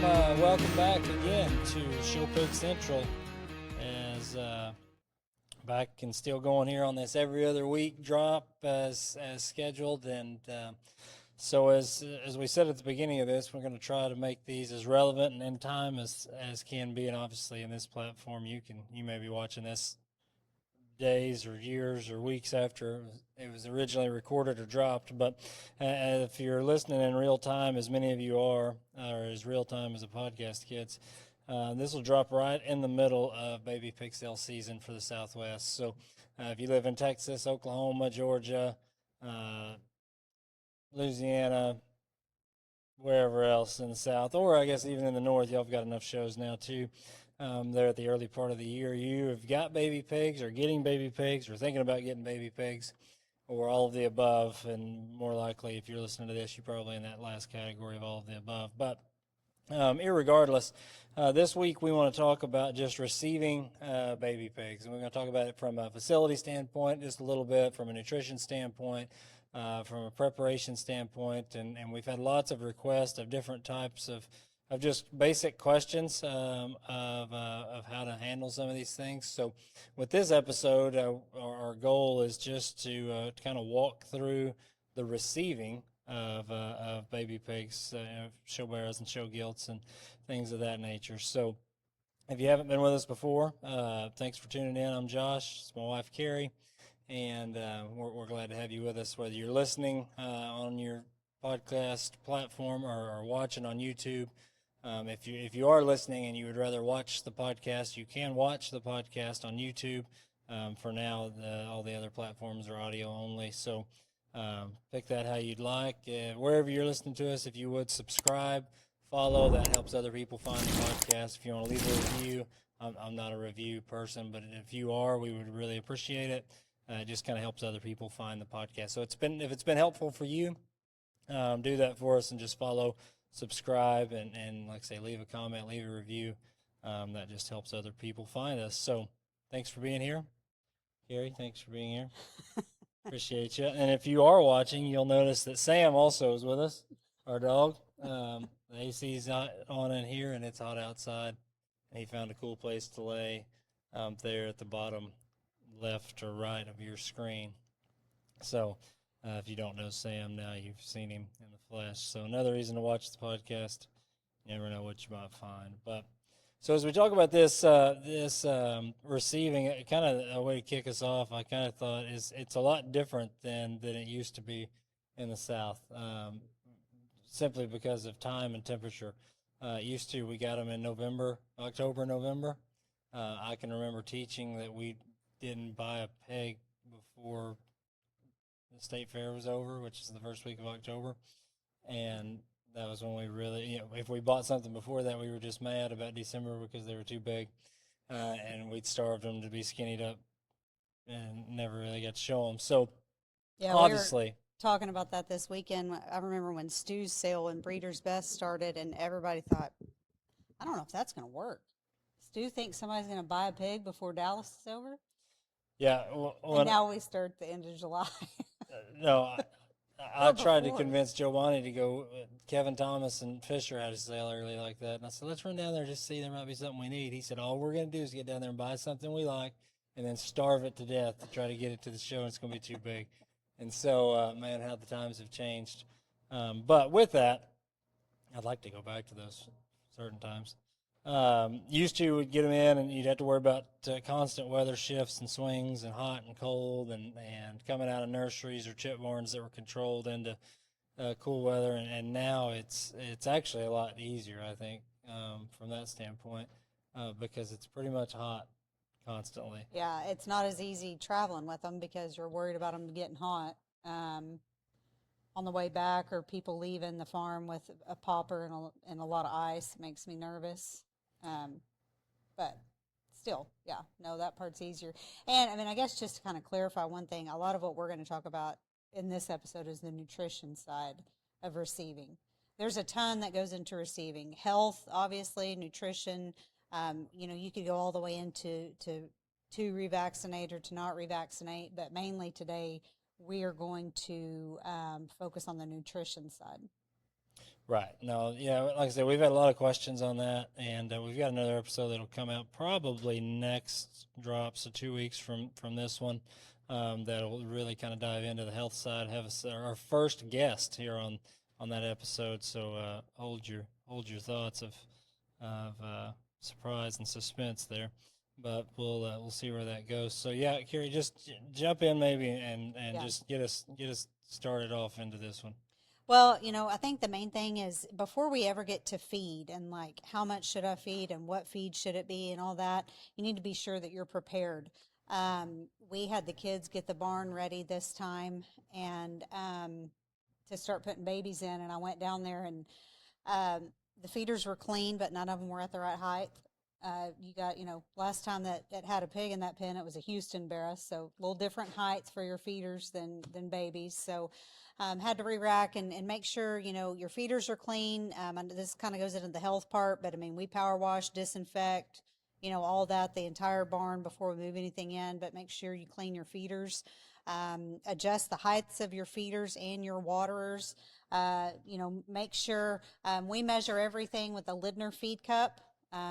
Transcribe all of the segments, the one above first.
Welcome back again to Show Pig Central, as back and still going here on this every other week drop as scheduled. And so as we said at the beginning of this, we're going to try to make these as relevant and in time as can be. And obviously in this platform, you may be watching this days or years or weeks after it was originally recorded or dropped. But if you're listening in real time, as many of you are, or as real time as a podcast kids, this will drop right in the middle of baby pig sale season for the Southwest. So if you live in Texas, Oklahoma, Georgia, Louisiana, wherever else in the South, or I guess even in the North, y'all have got enough shows now too. There at the early part of the year, you have got baby pigs or getting baby pigs or thinking about getting baby pigs, or all of the above. And more likely, if you're listening to this, you're probably in that last category of all of the above. But irregardless, this week we want to talk about just receiving baby pigs. And we're going to talk about it from a facility standpoint, just a little bit, from a nutrition standpoint, from a preparation standpoint. And we've had lots of requests of different types of just basic questions of how to handle some of these things. So with this episode, our goal is just to kind of walk through the receiving of baby pigs, show bears and show gilts and things of that nature. So if you haven't been with us before, thanks for tuning in. I'm Josh. It's my wife, Carrie, and we're glad to have you with us, whether you're listening on your podcast platform or watching on YouTube. If you are listening and you would rather watch the podcast, you can watch the podcast on YouTube. For now, all the other platforms are audio only, so pick that how you'd like. Wherever you're listening to us, if you would subscribe, follow, that helps other people find the podcast. If you want to leave a review, I'm not a review person, but if you are, we would really appreciate it. It just kind of helps other people find the podcast. So if it's been helpful for you, do that for us and just follow, subscribe, and like I say, leave a comment, leave a review. That just helps other people find us. So thanks for being here. Carrie, thanks for being here. Appreciate you. And if you are watching, you'll notice that Sam also is with us, our dog. The AC's not on in here, and it's hot outside. And he found a cool place to lay there at the bottom left or right of your screen. So if you don't know Sam, now you've seen him in the flesh. So another reason to watch the podcast. You never know what you might find. But so as we talk about this receiving, kind of a way to kick us off, I kind of thought it's a lot different than it used to be in the South, simply because of time and temperature. Used to, we got them in October, November. I can remember teaching that we didn't buy a pig before the state fair was over, which is the first week of October, and that was when we really, if we bought something before that, we were just mad about December because they were too big, and we'd starved them to be skinnied up and never really got to show them. So, yeah, obviously, we were talking about that this weekend. I remember when Stu's sale and Breeder's Best started, and everybody thought, I don't know if that's going to work. Stu thinks somebody's going to buy a pig before Dallas is over? Yeah. And now we start at the end of July. No, I tried to convince Giovanni to go. Kevin Thomas and Fisher had a sale early like that. And I said, let's run down there just see. There might be something we need. He said, all we're going to do is get down there and buy something we like and then starve it to death to try to get it to the show, and it's going to be too big. And so, man, how the times have changed. But with that, I'd like to go back to those certain times. Used to, would get them in, and you'd have to worry about constant weather shifts and swings and hot and cold and coming out of nurseries or chip barns that were controlled into cool weather. And now it's actually a lot easier, I think, from that standpoint, because it's pretty much hot constantly. Yeah, it's not as easy traveling with them because you're worried about them getting hot on the way back, or people leaving the farm with a popper and a lot of ice. It makes me nervous. But still, yeah, no, that part's easier. And I mean, I guess just to kind of clarify one thing, a lot of what we're going to talk about in this episode is the nutrition side of receiving. There's a ton that goes into receiving. Health, obviously, nutrition. You could go all the way into to revaccinate or to not revaccinate, but mainly today we are going to focus on the nutrition side. Right. No, yeah, like I said, we've had a lot of questions on that, and we've got another episode that'll come out probably next drop, so 2 weeks from this one. That'll really kind of dive into the health side. Have us our first guest here on that episode. So hold your thoughts of surprise and suspense there. But we'll see where that goes. So yeah, Carrie, just jump in maybe and Yeah. just get us started off into this one. Well, I think the main thing is before we ever get to feed and like how much should I feed and what feed should it be and all that, you need to be sure that you're prepared. We had the kids get the barn ready this time and to start putting babies in, and I went down there and um, the feeders were clean, but none of them were at the right height. You got, last time that it had a pig in that pen, it was a Houston Barra, so a little different heights for your feeders than babies. So had to re-rack and make sure, your feeders are clean. And this kind of goes into the health part, but I mean, we power wash, disinfect, all that, the entire barn before we move anything in, but make sure you clean your feeders. Adjust the heights of your feeders and your waterers. Make sure we measure everything with a Lidner feed cup.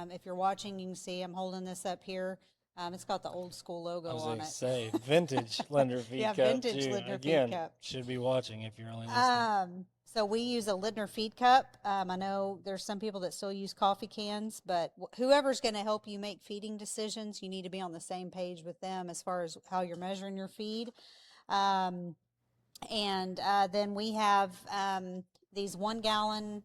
If you're watching, you can see I'm holding this up here. It's got the old school I logo was on going to it. say vintage Lender feed Yeah, cup vintage too. Lidner feed Again, cup. should be watching if you're only listening. So we use a Lidner feed cup. I know there's some people that still use coffee cans, but whoever's going to help you make feeding decisions, you need to be on the same page with them as far as how you're measuring your feed. Um, and then we have these 1 gallon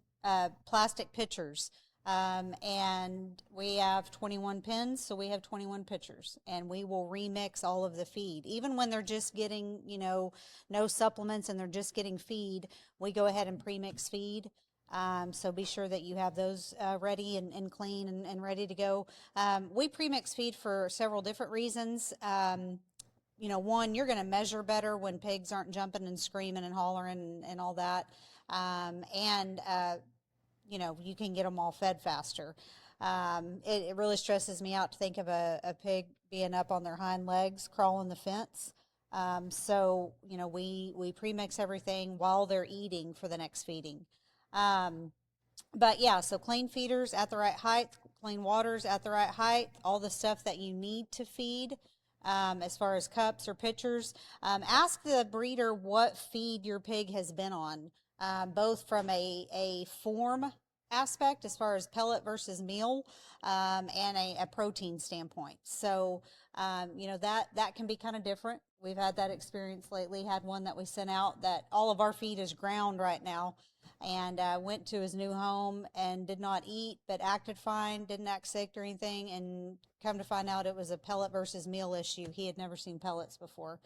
plastic pitchers. And we have 21 pins, so we have 21 pitchers, and we will remix all of the feed. Even when they're just getting, no supplements and they're just getting feed, we go ahead and pre-mix feed. So be sure that you have those ready and clean and ready to go. We pre-mix feed for several different reasons. One, you're going to measure better when pigs aren't jumping and screaming and hollering and all that. And you can get them all fed faster. It really stresses me out to think of a pig being up on their hind legs, crawling the fence. We pre-mix everything while they're eating for the next feeding. Um, but yeah, so clean feeders at the right height, clean waters at the right height, all the stuff that you need to feed. As far as cups or pitchers, ask the breeder what feed your pig has been on, both from a form aspect as far as pellet versus meal, and a protein standpoint. So, that can be kind of different. We've had that experience lately. Had one that we sent out that all of our feed is ground right now, and went to his new home and did not eat, but acted fine, didn't act sick or anything, and come to find out it was a pellet versus meal issue. He had never seen pellets before.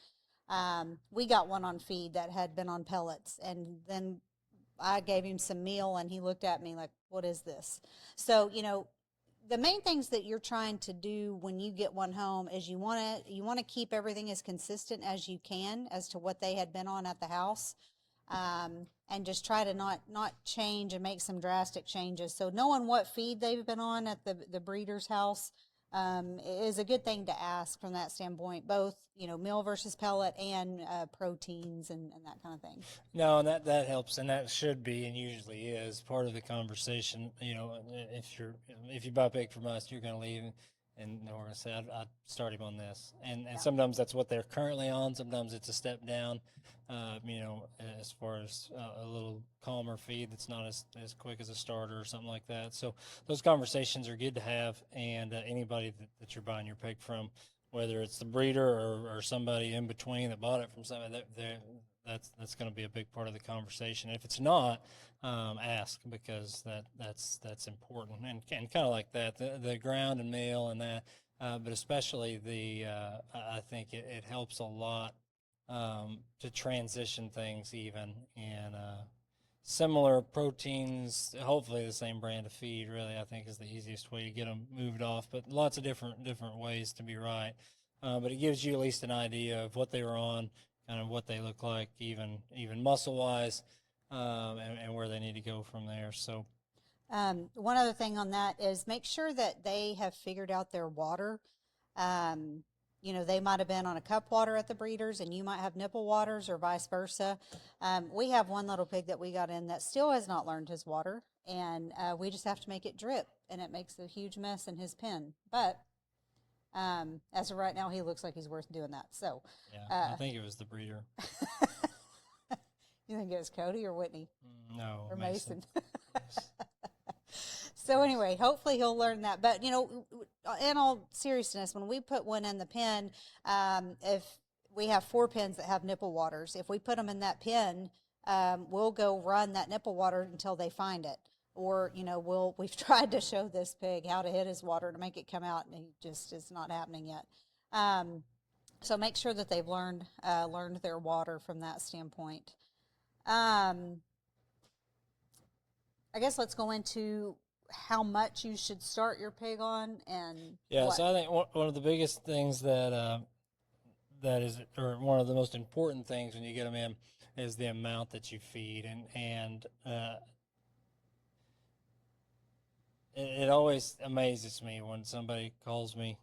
We got one on feed that had been on pellets, and then I gave him some meal, and he looked at me like, "What is this?" So, the main things that you're trying to do when you get one home is you want to keep everything as consistent as you can as to what they had been on at the house, and just try to not change and make some drastic changes. So knowing what feed they've been on at the breeder's house is a good thing to ask from that standpoint, both meal versus pellet and proteins and that kind of thing. No, and that helps, and that should be, and usually is part of the conversation. If you buy a pig from us, you're going to leave, and we're going to say, I'd start him on this, and Yeah. sometimes that's what they're currently on. Sometimes it's a step down. As far as a little calmer feed that's not as quick as a starter or something like that. So those conversations are good to have, and anybody that you're buying your pig from, whether it's the breeder or somebody in between that bought it from somebody, that's going to be a big part of the conversation. If it's not, ask, because that's important, and kind of like that, the ground and meal and that, but especially I think it helps a lot to transition things even, and similar proteins, hopefully the same brand of feed, really, I think is the easiest way to get them moved off, but lots of different ways to be right. But it gives you at least an idea of what they were on, kind of what they look like, even muscle wise, and where they need to go from there. So One other thing on that is make sure that they have figured out their water. Um, you know, they might have been on a cup water at the breeders and you might have nipple waters or vice versa. We have one little pig that we got in that still has not learned his water, and we just have to make it drip, and it makes a huge mess in his pen. But as of right now, he looks like he's worth doing that. So, Yeah, I think it was the breeder. You think it was Cody or Whitney? No, Or Mason. Yes. So anyway, hopefully he'll learn that. But, you know, in all seriousness, when we put one in the pen, if we have 4 pens that have nipple waters, if we put them in that pen, we'll go run that nipple water until they find it. Or, you know, we've tried to show this pig how to hit his water to make it come out, and he just is not happening yet. So make sure that they've learned their water from that standpoint. I guess let's go into how much you should start your pig on, and So I think one of the biggest things that is, or one of the most important things when you get them in, is the amount that you feed, and it always amazes me when somebody calls me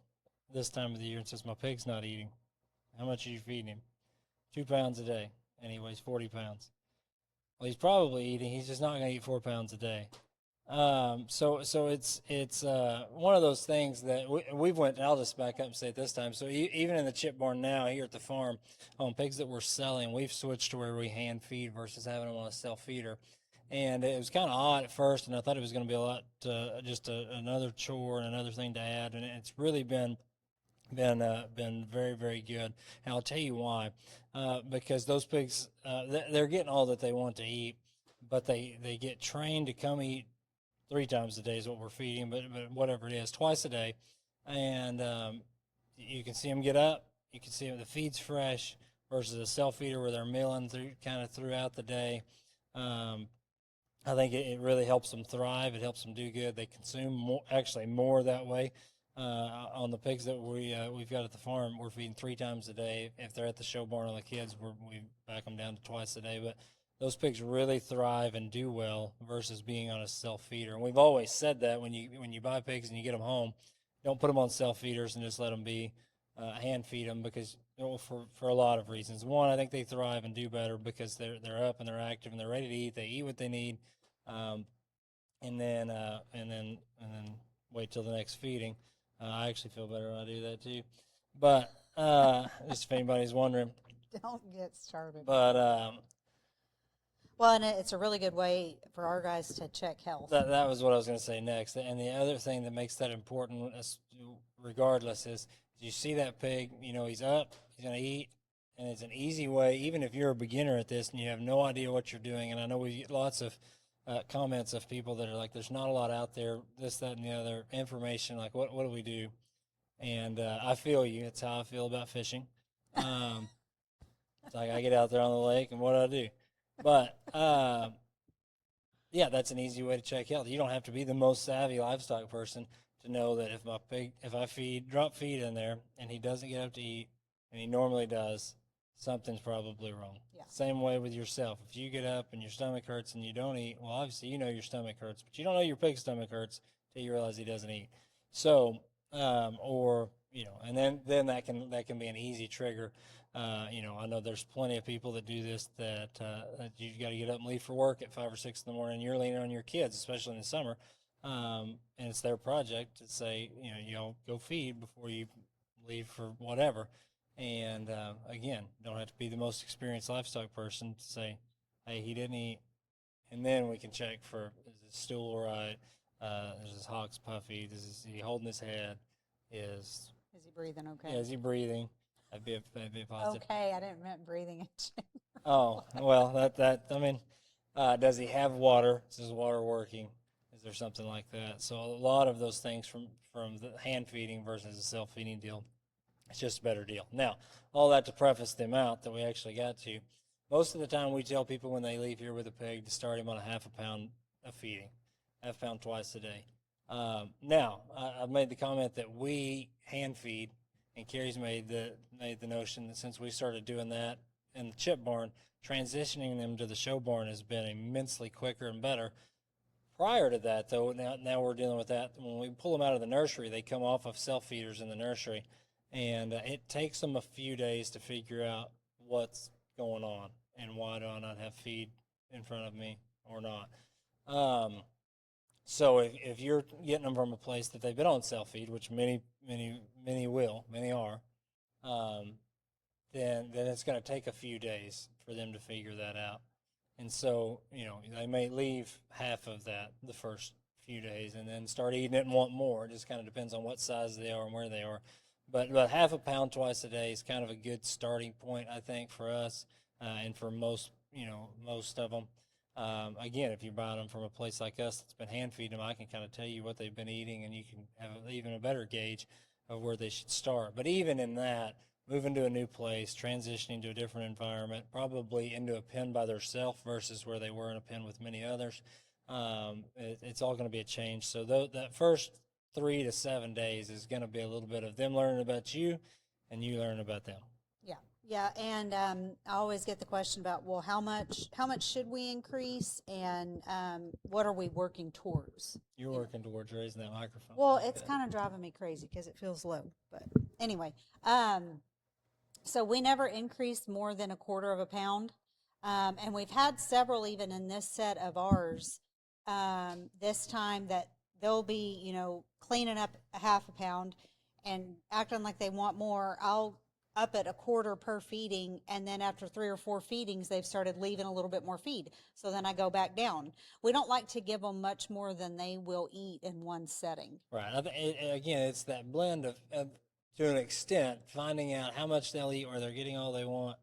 this time of the year and says my pig's not eating. How much are you feeding him? 2 pounds a day, and he weighs 40 pounds. Well, he's probably eating. He's just not going to eat 4 pounds a day. So it's one of those things that we've went. And I'll just back up and say it this time. So even in the chip barn now here at the farm, on pigs that we're selling, we've switched to where we hand feed versus having them on a self feeder. And it was kind of odd at first, and I thought it was going to be a lot, another chore and another thing to add. And it's really been very, very good. And I'll tell you why. Because those pigs, they're getting all that they want to eat, but they get trained to come eat 3 times a day is what we're feeding, but whatever it is, twice a day. And you can see them get up. You can see them, the feed's fresh versus a self feeder where they're milling throughout the day. I think it really helps them thrive. It helps them do good. They consume more that way. On the pigs that we've got at the farm, we're feeding 3 times a day. If they're at the show barn on the kids, we back them down to twice a day. But those pigs really thrive and do well versus being on a self feeder. And we've always said that when you buy pigs and you get them home, don't put them on self feeders and just let them be hand feed them, because for a lot of reasons. One, I think they thrive and do better because they're up and they're active and they're ready to eat. They eat what they need, and then wait till the next feeding. I actually feel better when I do that too. But just if anybody's wondering. don't get started. But well, and it's a really good way for our guys to check health. that was what I was going to say next. And the other thing that makes that important, regardless, is you see that pig, he's up, he's going to eat, and it's an easy way, even if you're a beginner at this and you have no idea what you're doing. And I know we get lots of comments of people that are like, there's not a lot out there, this, that, and the other information. Like, what do we do? And I feel you. It's how I feel about fishing. It's like I get out there on the lake, and what do I do? But, yeah, that's an easy way to check health. You don't have to be the most savvy livestock person to know that if I drop feed in there and he doesn't get up to eat, and he normally does, something's probably wrong. Yeah. Same way with yourself. If you get up and your stomach hurts and you don't eat, well, obviously you know your stomach hurts, but you don't know your pig's stomach hurts until you realize he doesn't eat. So, and then that can be an easy trigger. I know there's plenty of people that do this, that you got to get up and leave for work at 5 or 6 in the morning. And you're leaning on your kids, especially in the summer, and it's their project to say, y'all go feed before you leave for whatever. And again, don't have to be the most experienced livestock person to say, hey, he didn't eat, and then we can check for, is his stool all right? Is his hocks puffy? Is he holding his head? Is he breathing okay? Yeah, is he breathing? That'd be a positive. Okay, I didn't mean breathing. Oh, well, does he have water? Is his water working? Is there something like that? So a lot of those things from the hand feeding versus a self feeding deal, it's just a better deal. Now, all that to preface the amount that we actually got to. Most of the time, we tell people when they leave here with a pig to start him on a half a pound of feeding, half a pound twice a day. Now, I've made the comment that we hand feed, and Carrie's made the notion that since we started doing that in the chip barn, transitioning them to the show barn has been immensely quicker and better. Prior to that, though, now we're dealing with that. When we pull them out of the nursery, they come off of self feeders in the nursery, and it takes them a few days to figure out what's going on and why do I not have feed in front of me or not. So if you're getting them from a place that they've been on self feed, which many are, um, then it's going to take a few days for them to figure that out. And so, they may leave half of that the first few days and then start eating it and want more. It just kind of depends on what size they are and where they are. But half a pound twice a day is kind of a good starting point, I think, for us and for most of them. Again, if you're buying them from a place like us that's been hand feeding them, I can kind of tell you what they've been eating, and you can have even a better gauge of where they should start. But even in that, moving to a new place, transitioning to a different environment, probably into a pen by themselves versus where they were in a pen with many others, it's all going to be a change. So that first 3 to 7 days is going to be a little bit of them learning about you and you learning about them. Yeah, yeah, and I always get the question about, well, how much should we increase, and what are we working towards? You're working towards raising that microphone. Well, it's kind of driving me crazy because it feels low, but anyway, so we never increased more than a quarter of a pound, and we've had several even in this set of ours this time that they'll be, cleaning up a half a pound and acting like they want more. I'll up at a quarter per feeding, and then after 3 or 4 feedings they've started leaving a little bit more feed, so then I go back down. We don't like to give them much more than they will eat in one setting. Right. Again, it's that blend of, to an extent, finding out how much they'll eat, where they're getting all they want,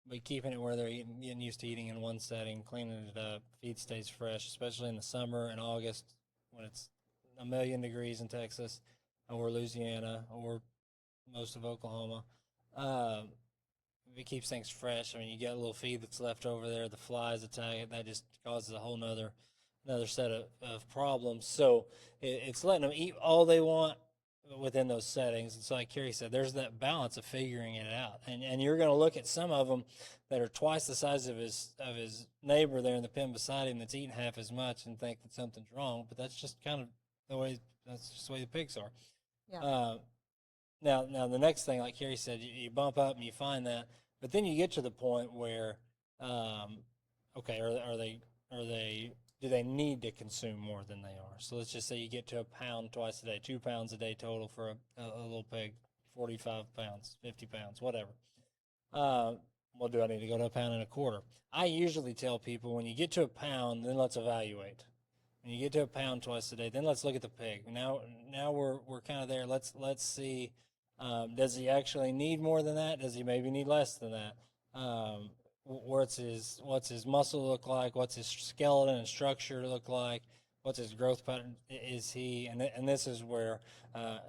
but keeping it where they're getting used to eating in one setting, cleaning it up, feed stays fresh, especially in the summer and August when it's a million degrees in Texas or Louisiana or most of Oklahoma. It keeps things fresh. I mean, you get a little feed that's left over there, the flies attack it, that just causes a whole another set of problems. So it's letting them eat all they want within those settings. And so, like Carrie said, there's that balance of figuring it out. And you're going to look at some of them that are twice the size of his neighbor there in the pen beside him that's eating half as much and think that something's wrong. But that's just kind of that's just the way the pigs are. Yeah. Now the next thing, like Carrie said, you bump up and you find that, but then you get to the point where, okay, do they need to consume more than they are? So let's just say you get to a pound twice a day, 2 pounds a day total for a little pig, 45 pounds, 50 pounds, whatever. Well, do I need to go to a pound and a quarter? I usually tell people when you get to a pound, then let's evaluate. When you get to a pound twice a day, then let's look at the pig. Now we're kind of there. Let's see. Does he actually need more than that? Does he maybe need less than that? What's his muscle look like? What's his skeleton and structure look like? What's his growth pattern? Is he and this is where I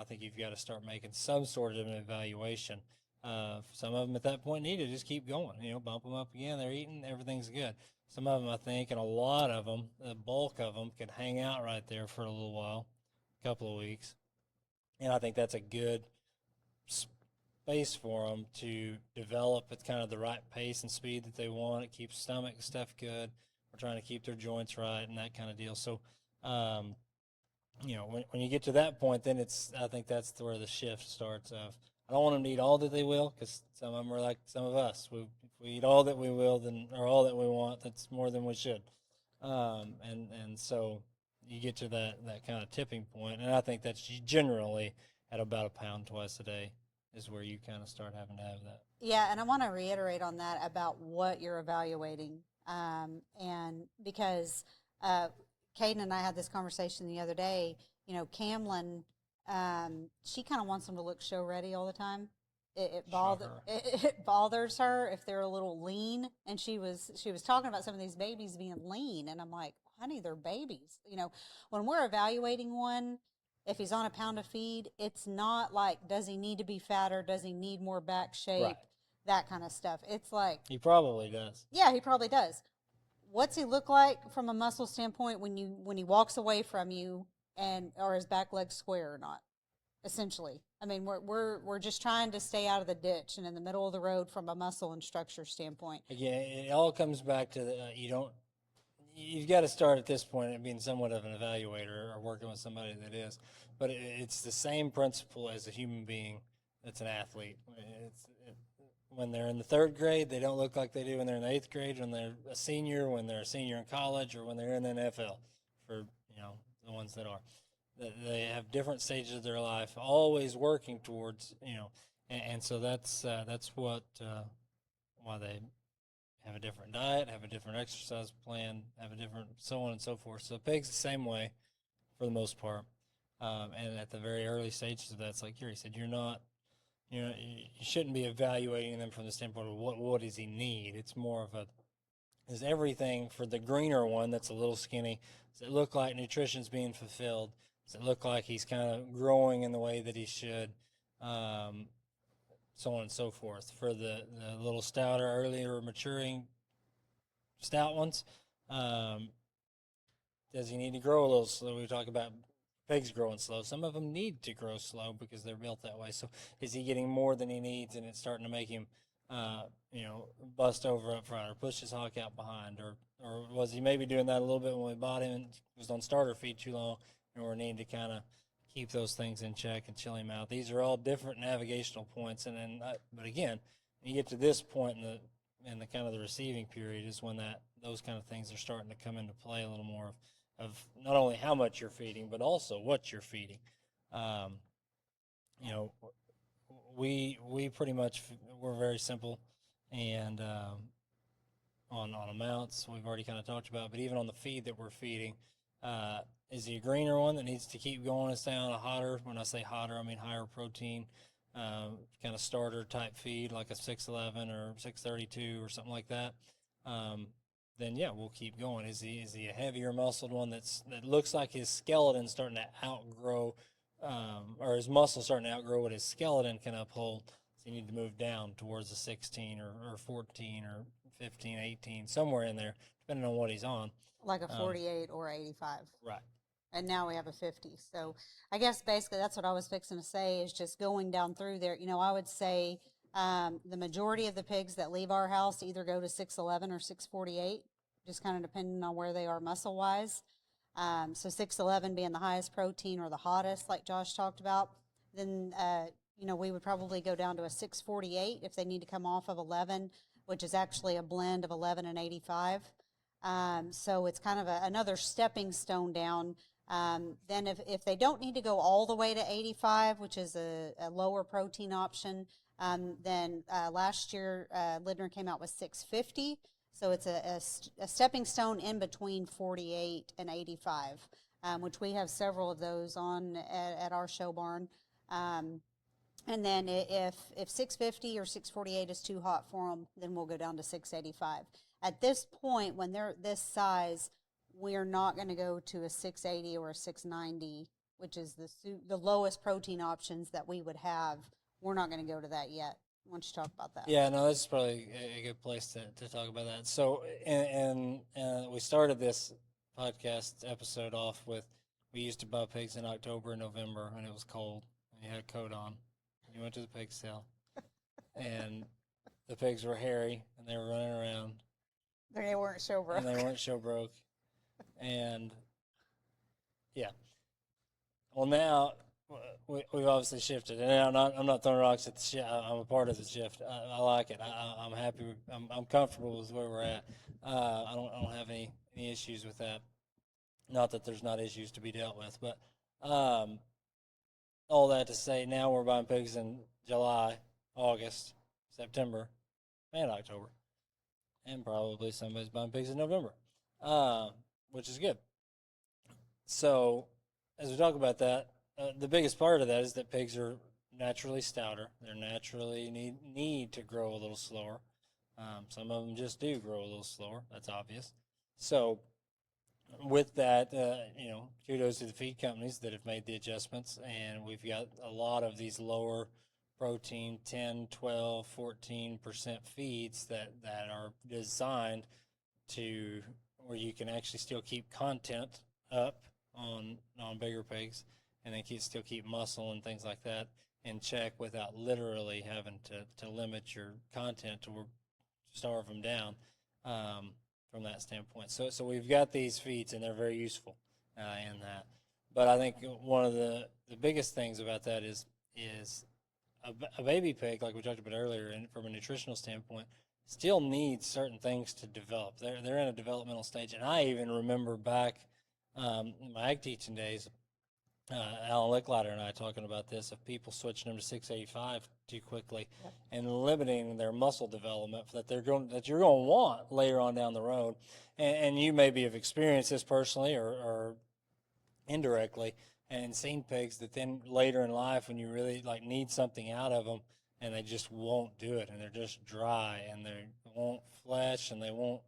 think you've got to start making some sort of an evaluation. Some of them at that point need to just keep going. Bump them up again. They're eating. Everything's good. Some of them, I think, and a lot of them, the bulk of them, can hang out right there for a little while, a couple of weeks, and I think that's a good space for them to develop at kind of the right pace and speed that they want. It keeps stomach and stuff good. We're trying to keep their joints right and that kind of deal. So, when you get to that point, then I think that's where the shift starts. I don't want them to eat all that they will, because some of them are like some of us. If we eat all that we will, or all that we want, that's more than we should. And so you get to that kind of tipping point, and I think that's generally at about a pound twice a day is where you kind of start having to have that. Yeah, and I want to reiterate on that about what you're evaluating, and because Caden and I had this conversation the other day. Camlin, she kind of wants them to look show ready all the time. It bothers her if they're a little lean, and she was talking about some of these babies being lean, and I'm like, honey, they're babies. When we're evaluating one, if he's on a pound of feed, it's not like, does he need to be fatter? Does he need more back shape? Right. That kind of stuff. It's like, he probably does. Yeah, he probably does. What's he look like from a muscle standpoint when he walks away from you, and are his back legs square or not? Essentially, I mean, we're just trying to stay out of the ditch and in the middle of the road from a muscle and structure standpoint. Again, it all comes back to you've got to start at this point at being somewhat of an evaluator or working with somebody that is. But it's the same principle as a human being that's an athlete. When they're in the third grade, they don't look like they do when they're in the eighth grade, when they're a senior, when they're a senior in college, or when they're in the NFL. For the ones that are, they have different stages of their life, always working towards and so that's what why they have a different diet, have a different exercise plan, have a different so on and so forth. So pigs the same way for the most part, and at the very early stages of that, it's like Carrie said, you shouldn't be evaluating them from the standpoint of what does he need. It's more of is everything for the greener one that's a little skinny. Does it look like nutrition's being fulfilled? Does it look like he's kind of growing in the way that he should? So on and so forth. For the little stouter, earlier maturing stout ones, does he need to grow a little slow? We talk about pigs growing slow. Some of them need to grow slow because they're built that way. So is he getting more than he needs, and it's starting to make him, bust over up front or push his hock out behind, or was he maybe doing that a little bit when we bought him and was on starter feed too long, and we're needing to kind of keep those things in check and chill him out. These are all different navigational points, and then, but again, you get to this point in the kind of the receiving period is when those kind of things are starting to come into play a little more of not only how much you're feeding, but also what you're feeding. We pretty much we're very simple, and on amounts we've already kind of talked about, but even on the feed that we're feeding, is he a greener one that needs to keep going and stay on a hotter? When I say hotter, I mean higher protein, kind of starter type feed like a 611 or 632 or something like that. Then yeah, we'll keep going. Is he a heavier muscled one that looks like his skeleton's starting to outgrow, or his muscle starting to outgrow what his skeleton can uphold? So you need to move down towards a 16 or 14 or 15, 18, somewhere in there, depending on what he's on. Like a 48 or 85. Right. And now we have a 50. So I guess basically that's what I was fixing to say is just going down through there. I would say the majority of the pigs that leave our house either go to 611 or 648, just kind of depending on where they are muscle-wise. So 611 being the highest protein or the hottest, like Josh talked about. Then, we would probably go down to a 648 if they need to come off of 11, which is actually a blend of 11 and 85. So it's kind of another stepping stone down. Then if they don't need to go all the way to 85, which is a lower protein option, then last year Lindner came out with 650. So it's a stepping stone in between 48 and 85, which we have several of those on at our show barn. And then if 650 or 648 is too hot for them, then we'll go down to 685. At this point, when they're this size, we are not going to go to a 680 or a 690, which is the lowest protein options that we would have. We're not going to go to that yet. Why don't you talk about that? Yeah, no, this is probably a good place to talk about that. So, and we started this podcast episode off with, we used to buy pigs in October and November, and it was cold, and you had a coat on. You went to the pig sale, and the pigs were hairy, and they were running around. They weren't show broke. And they weren't show broke. And, yeah. Well, now we've obviously shifted, and I'm not throwing rocks at the shift. I'm a part of the shift. I like it. I'm happy. I'm comfortable with where we're at. I don't have any issues with that. Not that there's not issues to be dealt with, but all that to say, now we're buying pigs in July, August, September, and October, and probably somebody's buying pigs in November, which is good. So, as we talk about that, the biggest part of that is that pigs are naturally stouter. They're naturally need to grow a little slower. Some of them just do grow a little slower. That's obvious. So, with that, kudos to the feed companies that have made the adjustments, and we've got a lot of these lower protein 10, 12, 14% feeds that are designed to where you can actually still keep content up on bigger pigs, and then still keep muscle and things like that in check without literally having to limit your content or starve them down. From that standpoint. So we've got these feeds, and they're very useful in that. But I think one of the biggest things about that is a baby pig, like we talked about earlier, and from a nutritional standpoint, still needs certain things to develop. They're in a developmental stage, and I even remember back in my ag teaching days, Alan Licklider and I talking about this of people switching them to 685 too quickly, Yep. and limiting their muscle development that you're going to want later on down the road, and you maybe have experienced this personally or indirectly, and seen pigs that then later in life when you really like need something out of them, and they just won't do it, and they're just dry, and they won't flesh, and they won't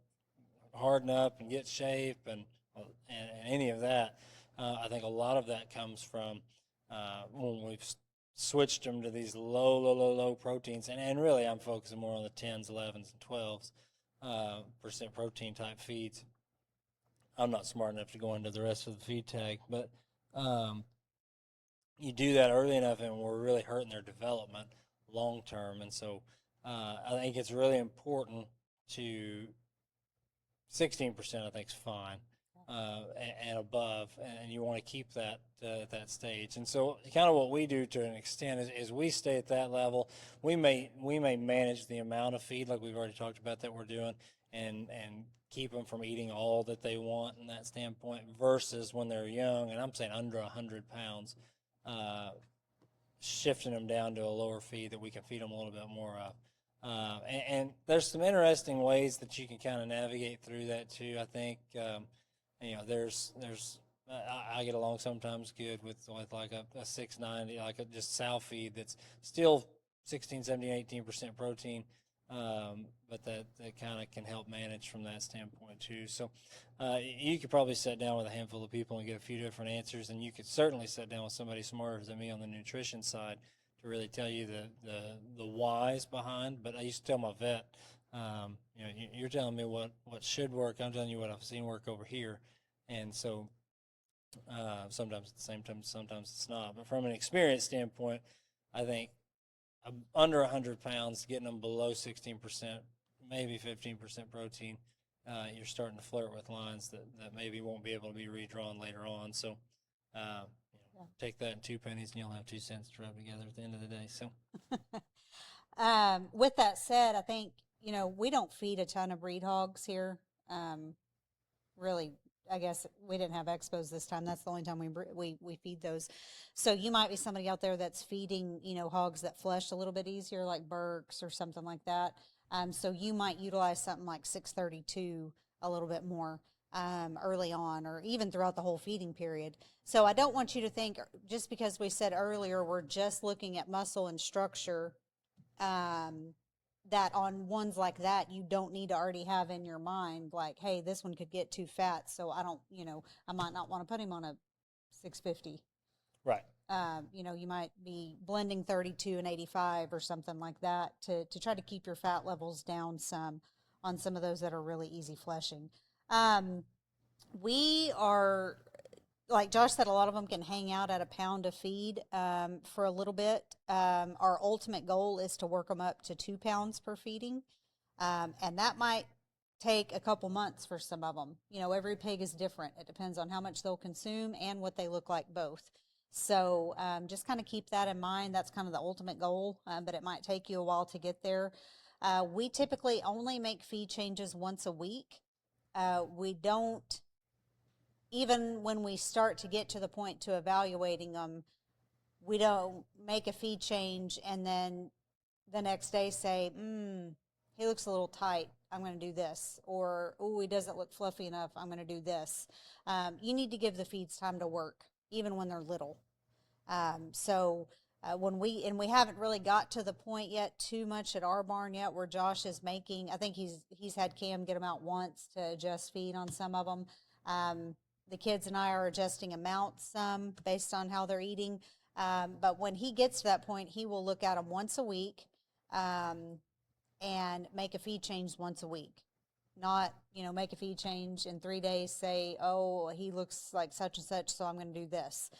harden up and get shape, and any of that. I think a lot of that comes from when we've switched them to these low proteins, and really I'm focusing more on the 10s, 11s, and 12s percent protein type feeds. I'm not smart enough to go into the rest of the feed tag, but you do that early enough, and we're really hurting their development long term. And so I think it's really important to 16%. I think is fine, and above, and you want to keep that at that stage. And so, kind of what we do to an extent is we stay at that level. We may manage the amount of feed, like we've already talked about that we're doing, and keep them from eating all that they want in that standpoint. Versus when they're young, and I'm saying under 100 pounds, shifting them down to a lower feed that we can feed them a little bit more of. And there's some interesting ways that you can kind of navigate through that too. I think there's I get along sometimes good with like a 690, like a just sow feed that's still 16, 17, 18% protein, but that kind of can help manage from that standpoint too. So you could probably sit down with a handful of people and get a few different answers, and you could certainly sit down with somebody smarter than me on the nutrition side to really tell you the whys behind. But I used to tell my vet, you're telling me what should work. I'm telling you what I've seen work over here, and so sometimes at the same time, sometimes it's not. But from an experience standpoint, I think under 100 pounds, getting them below 16%, maybe 15% protein, you're starting to flirt with lines that maybe won't be able to be redrawn later on. So take that in 2 pennies and you'll have 2 cents to rub together at the end of the day. So, with that said, I think, we don't feed a ton of breed hogs here. Really, I guess we didn't have expos this time. That's the only time we feed those. So you might be somebody out there that's feeding, hogs that flesh a little bit easier, like Burks or something like that. So you might utilize something like 632 a little bit more early on, or even throughout the whole feeding period. So I don't want you to think, just because we said earlier we're just looking at muscle and structure, that on ones like that you don't need to already have in your mind like, hey, this one could get too fat, so I don't, I might not want to put him on a 650. right. You might be blending 32 and 85 or something like that to try to keep your fat levels down some on some of those that are really easy fleshing. We are, like Josh said, a lot of them can hang out at a pound of feed for a little bit. Our ultimate goal is to work them up to 2 pounds per feeding, and that might take a couple months for some of them. Every pig is different. It depends on how much they'll consume and what they look like both. So just kind of keep that in mind. That's kind of the ultimate goal, but it might take you a while to get there. We typically only make feed changes once a week. We don't, even when we start to get to the point to evaluating them, we don't make a feed change and then the next day say, he looks a little tight, I'm going to do this. Or, oh, he doesn't look fluffy enough, I'm going to do this. You need to give the feeds time to work, even when they're little. When we haven't really got to the point yet too much at our barn yet where Josh is making, I think he's had Cam get them out once to adjust feed on some of them. The kids and I are adjusting amounts based on how they're eating. But when he gets to that point, he will look at them once a week and make a feed change once a week. Not, make a feed change in 3 days, say, oh, he looks like such and such, so I'm going to do this.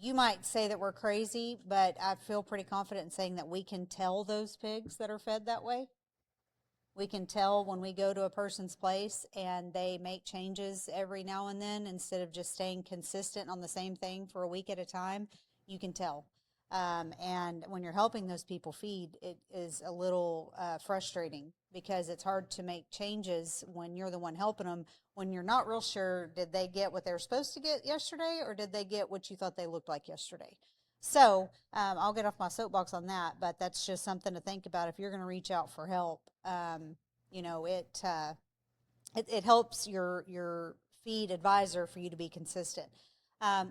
You might say that we're crazy, but I feel pretty confident in saying that we can tell those pigs that are fed that way. We can tell when we go to a person's place and they make changes every now and then instead of just staying consistent on the same thing for a week at a time. You can tell. And when you're helping those people feed, it is a little frustrating because it's hard to make changes when you're the one helping them, when you're not real sure, did they get what they were supposed to get yesterday, or did they get what you thought they looked like yesterday? So I'll get off my soapbox on that, but that's just something to think about if you're going to reach out for help. You know, it helps your feed advisor for you to be consistent.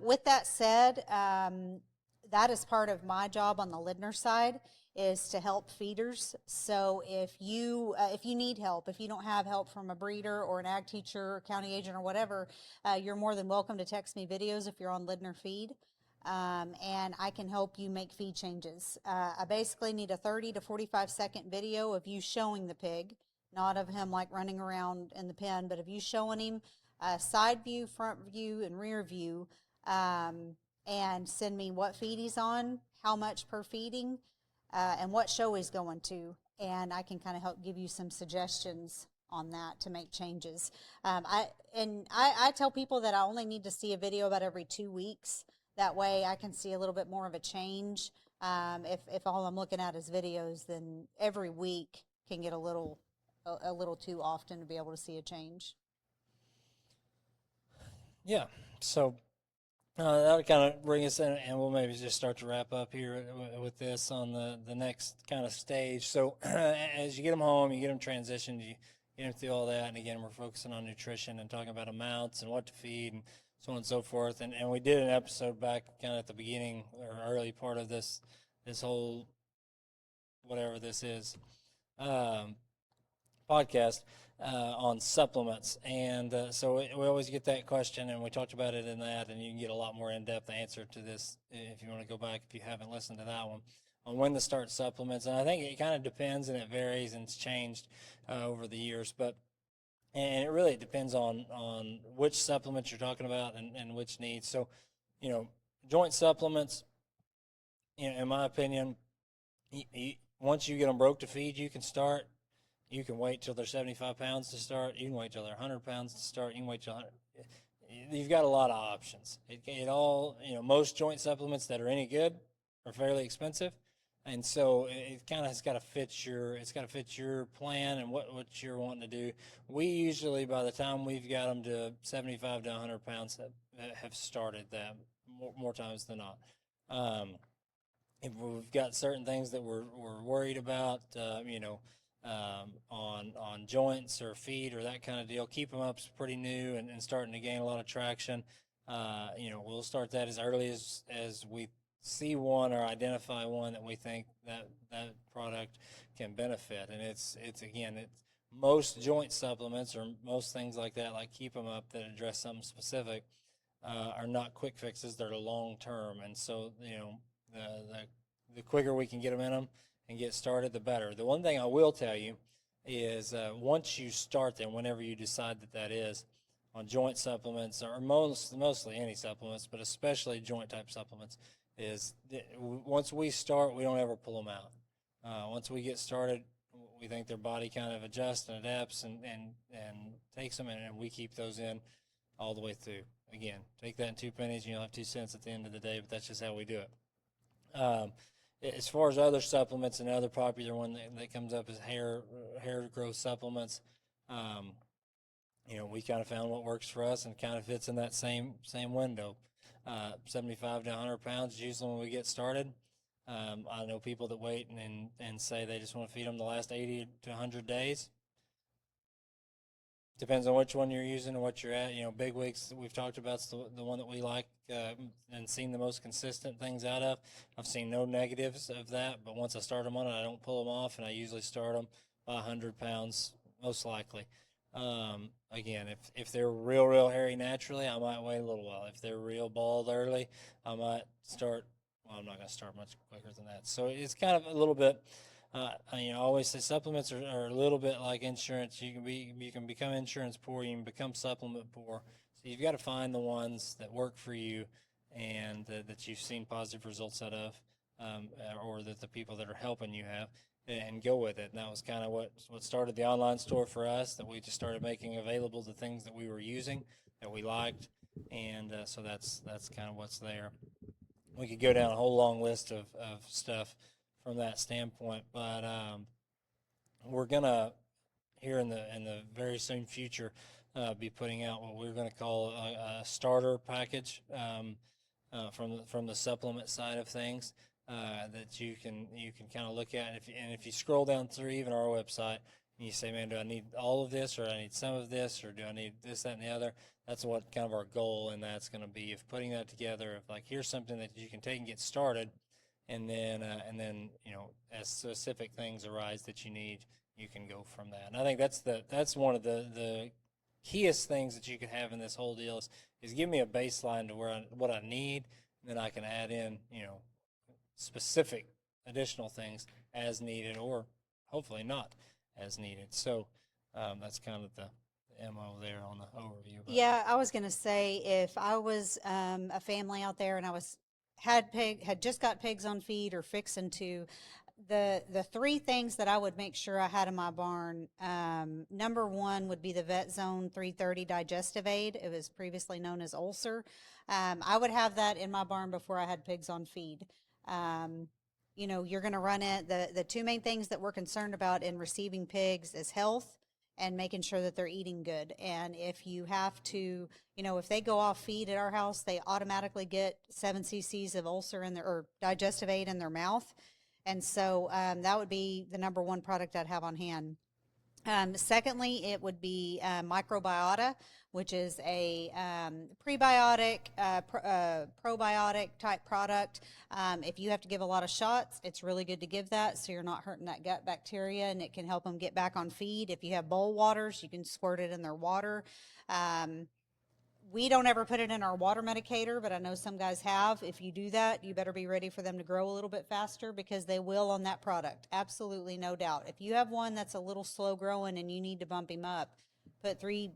With that said, that is part of my job on the Lindner side, is to help feeders. So if you need help, if you don't have help from a breeder or an ag teacher, or county agent, or whatever, you're more than welcome to text me videos if you're on Lindner Feed. And I can help you make feed changes. I basically need a 30 to 45-second video of you showing the pig, not of him like running around in the pen, but of you showing him side view, front view, and rear view, and send me what feed he's on, how much per feeding, and what show he's going to, and I can kind of help give you some suggestions on that to make changes. I tell people that I only need to see a video about every 2 weeks. That way I can see a little bit more of a change. If all I'm looking at is videos, then every week can get a little too often to be able to see a change. Yeah. So that would kind of bring us in, and we'll maybe just start to wrap up here with this on the next kind of stage. So as you get them home, you get them transitioned, you get them through all that, and again, we're focusing on nutrition and talking about amounts and what to feed and so on and so forth. And we did an episode back kind of at the beginning or early part of this whole whatever this is podcast on supplements, and so we always get that question, and we talked about it in that, and you can get a lot more in-depth answer to this if you want to go back if you haven't listened to that one on when to start supplements. And I think it kind of depends, and it varies, and it's changed over the years, and it really depends on which supplements you're talking about and which needs. So, joint supplements, in my opinion, once you get them broke to feed, you can start. You can wait till they're 75 pounds to start. You can wait till they're 100 pounds to start. You can wait till 100. You've got a lot of options. It all, most joint supplements that are any good are fairly expensive. And so it kind of has got to fit your plan and what you're wanting to do. We usually, by the time we've got them to 75 to 100 pounds, have started that more times than not. If we've got certain things that we're worried about, on joints or feet or that kind of deal, keep them up's pretty new and starting to gain a lot of traction. We'll start that as early as we see one or identify one that we think that product can benefit. And it's most joint supplements or most things like that, like keep them up, that address something specific, are not quick fixes. They're long term. And so, the quicker we can get them in them and get started, the better. The one thing I will tell you is once you start them, whenever you decide that is, on joint supplements, or mostly any supplements, but especially joint type supplements, is once we start, we don't ever pull them out. Once we get started, we think their body kind of adjusts and adapts and takes them, and we keep those in all the way through. Again, take that in 2 pennies, and you'll have 2 cents at the end of the day, but that's just how we do it. As far as other supplements, another popular one that comes up is hair growth supplements. We kind of found what works for us and kind of fits in that same window. 75 to 100 pounds is usually when we get started. I know people that wait and say they just want to feed them the last 80 to 100 days. Depends on which one you're using and what you're at. Big wigs that we've talked about is the one that we like and seen the most consistent things out of. I've seen no negatives of that, but once I start them on it, I don't pull them off, and I usually start them by 100 pounds, most likely. Again, if they're real hairy naturally, I might wait a little while. If they're real bald early, I might start. Well, I'm not going to start much quicker than that. So it's kind of a little bit. I always say supplements are a little bit like insurance. You can become insurance poor. You can become supplement poor. So you've got to find the ones that work for you and that you've seen positive results out of, or that the people that are helping you have, and go with it. And that was kind of what started the online store for us. That we just started making available the things that we were using that we liked, and so that's kind of what's there. we could go down a whole long list of stuff from that standpoint. But we're gonna here in the very soon future be putting out what we're going to call a starter package from the supplement side of things that you can kind of look at. And if you scroll down through even our website and you say, man, do I need all of this, or I need some of this, or do I need this, that, and the other? That's what kind of our goal, and that's going to be of putting that together. Of like, here's something that you can take and get started, and then as specific things arise that you need, you can go from that. And I think that's one of the keyest things that you can have in this whole deal is give me a baseline to what I need, and then I can add in specific additional things as needed, or hopefully not as needed. So that's kind of the MO there on the overview. But. Yeah, I was going to say if I was a family out there and had just got pigs on feed or fixing to, the three things that I would make sure I had in my barn. Number one would be the Vet Zone 330 digestive aid. It was previously known as ulcer. I would have that in my barn before I had pigs on feed. You're going to run it. The two main things that we're concerned about in receiving pigs is health and making sure that they're eating good. And if you have to, if they go off feed at our house, they automatically get 7 cc's of ulcer or digestive aid in their mouth. And so that would be the number one product I'd have on hand. Secondly, it would be microbiota, which is a prebiotic, probiotic type product. If you have to give a lot of shots, it's really good to give that so you're not hurting that gut bacteria, and it can help them get back on feed. If you have bowl waters, you can squirt it in their water. We don't ever put it in our water medicator, but I know some guys have. If you do that, you better be ready for them to grow a little bit faster, because they will on that product. Absolutely, no doubt. If you have one that's a little slow growing and you need to bump him up, put 3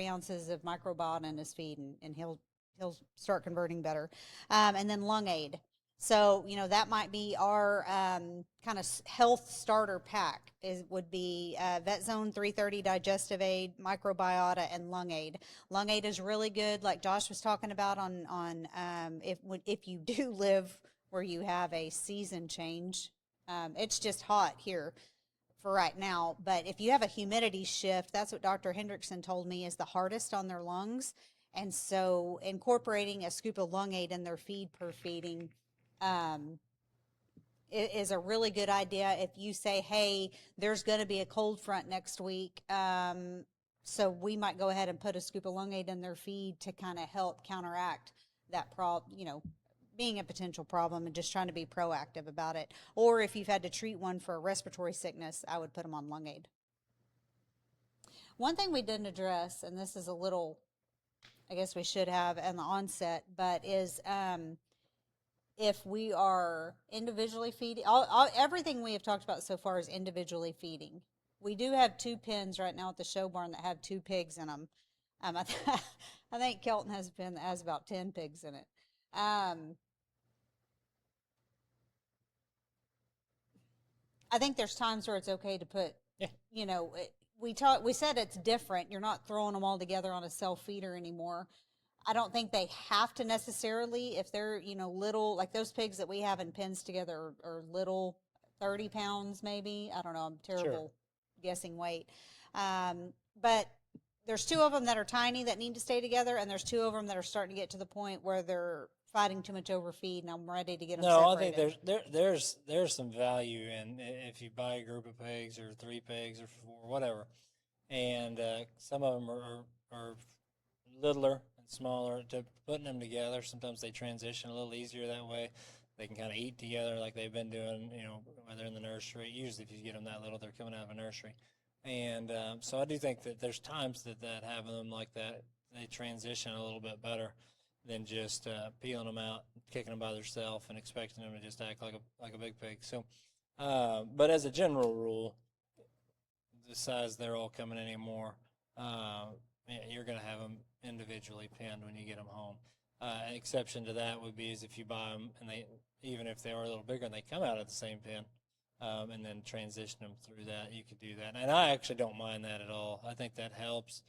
ounces of microbiota in his feed, and he'll start converting better. And then lung aid. So, that might be our kind of health starter pack. Would be Vet Zone 330 digestive aid, microbiota, and lung aid. Lung aid is really good, like Josh was talking about on if you do live where you have a season change. It's just hot here for right now, but if you have a humidity shift, that's what Dr. Hendrickson told me is the hardest on their lungs. And so incorporating a scoop of lung aid in their feed per feeding is a really good idea. If you say, hey, there's going to be a cold front next week, so we might go ahead and put a scoop of lung aid in their feed to kind of help counteract that being a potential problem, and just trying to be proactive about it. Or if you've had to treat one for a respiratory sickness, I would put them on lung aid. One thing we didn't address, and this is a little, I guess we should have in the onset, but is if we are individually feeding, everything we have talked about so far is individually feeding. We do have 2 pens right now at the show barn that have 2 pigs in them. I think Kelton has a pen that has about 10 pigs in it. I think there's times where it's okay to put, we said it's different. You're not throwing them all together on a self feeder anymore. I don't think they have to necessarily, if they're, little, like those pigs that we have in pens together are little, 30 pounds maybe. I don't know. I'm terrible guessing weight. But there's 2 of them that are tiny that need to stay together, and there's 2 of them that are starting to get to the point where they're fighting too much overfeed, and I'm ready to get them separated. I think there's some value in if you buy a group of pigs or 3 pigs or 4, whatever, and some of them are littler and smaller. To putting them together, sometimes they transition a little easier that way. They can kind of eat together like they've been doing, when they're in the nursery. Usually, if you get them that little, they're coming out of a nursery. And so I do think that there's times that having them like that, they transition a little bit better than just peeling them out, kicking them by themselves, and expecting them to just act like a big pig. So, but as a general rule, the size they're all coming in anymore, you're going to have them individually pinned when you get them home. An exception to that would be is if you buy them and even if they are a little bigger and they come out of the same pen, and then transition them through that, you could do that. And I actually don't mind that at all. I think that helps.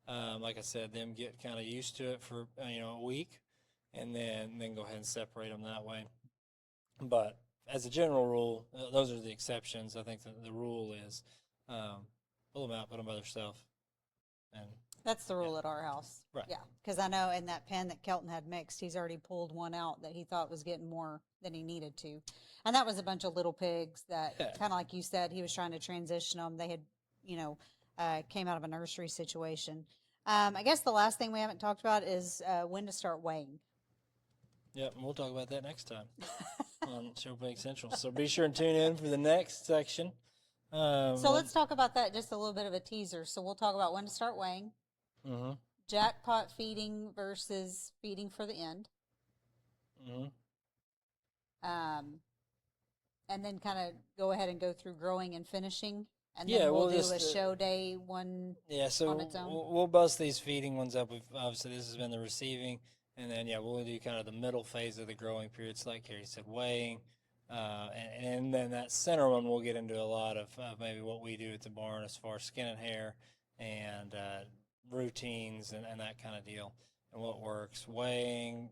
Like I said, them get kind of used to it for a week, and then go ahead and separate them that way. But as a general rule, those are the exceptions. I think the rule is pull them out, put them by themselves, and That's the rule at our house. Right. Yeah, because I know in that pen that Kelton had mixed, he's already pulled one out that he thought was getting more than he needed to. And that was a bunch of little pigs that, kind of like you said, he was trying to transition them. They had, came out of a nursery situation. I guess the last thing we haven't talked about is when to start weighing. Yep, and we'll talk about that next time on Show Pig Central. So be sure and tune in for the next section. So let's talk about that, just a little bit of a teaser. So we'll talk about when to start weighing, jackpot feeding versus feeding for the end, and then kind of go ahead and go through growing and finishing. And then we'll do a show day one on its own. We'll bust these feeding ones up. Obviously, this has been the receiving. And then, we'll do kind of the middle phase of the growing periods, like Carrie said, weighing. And then that center one, we'll get into a lot of maybe what we do at the barn as far as skin and hair and routines and that kind of deal and what works. Weighing,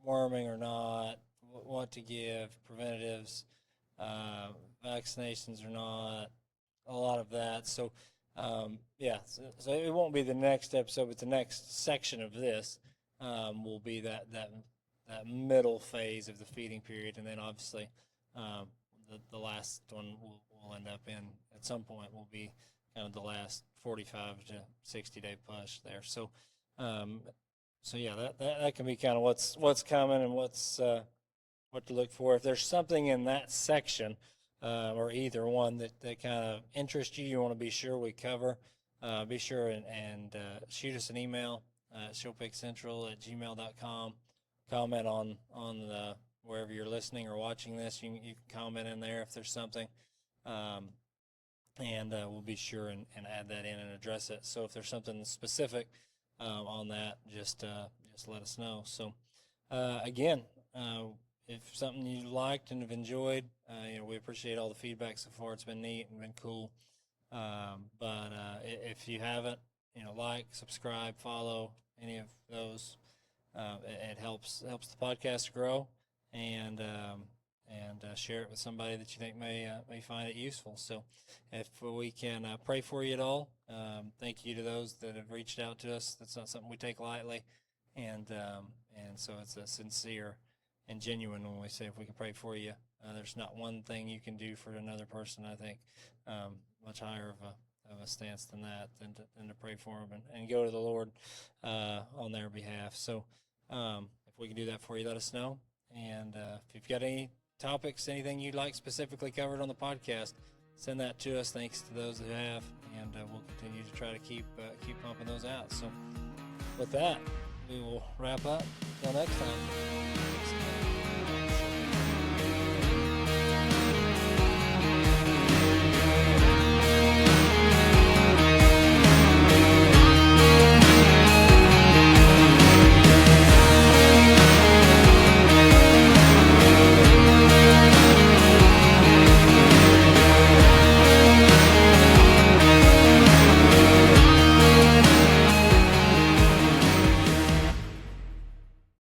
worming or not, what to give, preventatives, vaccinations or not, a lot of that. So, so it won't be the next episode, but the next section of this will be that middle phase of the feeding period, and then obviously the last one we'll end up in at some point will be kind of the last 45 to 60 day push there. So that can be kind of what's coming and what to look for. If there's something in that section or either one that kind of interests you, you want to be sure we cover, be sure and shoot us an email. showpigcentral@gmail.com. Comment on the wherever you're listening or watching this. You can comment in there if there's something, and we'll be sure and add that in and address it. So if there's something specific on that, just let us know. So again, if something you liked and have enjoyed, we appreciate all the feedback so far. It's been neat and been cool. But if you haven't, like, subscribe, follow any of those. It helps the podcast grow, and share it with somebody that you think may find it useful. So, if we can pray for you at all, thank you to those that have reached out to us. That's not something we take lightly, and so it's a sincere and genuine when we say if we can pray for you. There's not one thing you can do for another person. I think much higher of a stance than that, than to pray for them and go to the Lord on their behalf. So if we can do that for you, let us know. And if you've got any topics, anything you'd like specifically covered on the podcast, send that to us. Thanks to those that have, and we'll continue to try to keep pumping those out. So with that, we will wrap up. Until next time.